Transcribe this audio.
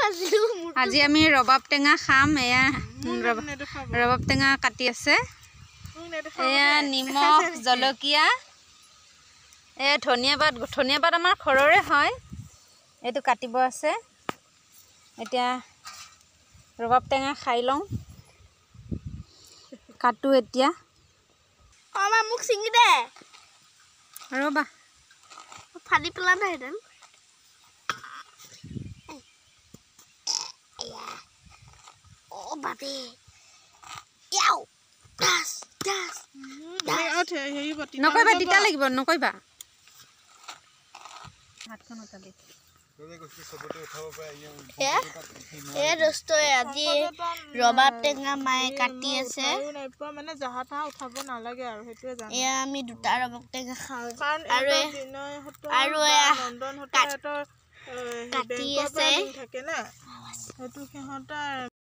আজি আমি ৰবাব টেঙা খাম এয়া ৰবাব টেঙা কাটি আছে এয়া নিমখ জলকীয়া এয়া ধনিয়া পাত আমাৰ ঘৰৰে হয় এইটো কাটিব আছে এতিয়া ৰবাব টেঙা খাই লওঁ কাটো এতিয়া আমা মুখ সিঙি দে ৰবা ফালি পেলা না হেডন ও বাবে ইয়াও দাস নকইবা তিতা লাগিব নকইবা হাতখন উঠাবি এ দোস্তো আজি ৰবাব টেঙা মায়ে কাটি আছে মানে জাহাতা উঠাব নালাগে আৰু হেতুৱে জানো এ আমি দুটা ৰবাব টেঙা খাও আৰু নন্দন হতৰ কাটি আছে থাকে না হেতু সিহঁতৰ